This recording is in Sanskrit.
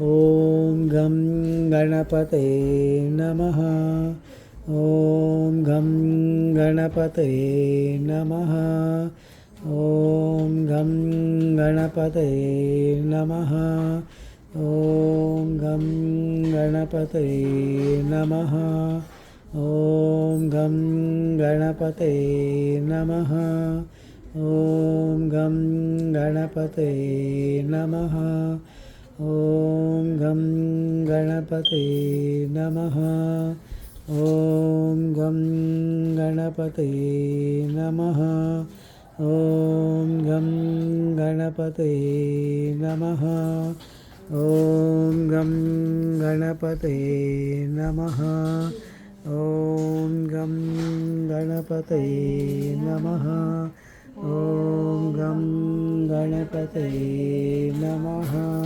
ॐ गं गणपते नमः। ॐ गं गणपते नमः। ॐ गं गणपते नमः। ॐ गं गणपते नमः। ॐ गं गणपते नमः। ॐ गं गणपते नमः। ॐ गं गणपते नमः। ॐ गं गणपते नमः। ॐ गं गणपते नमः। ॐ गं गणपते नमः। ॐ गं गणपते नमः। ॐ गं गणपते नमः।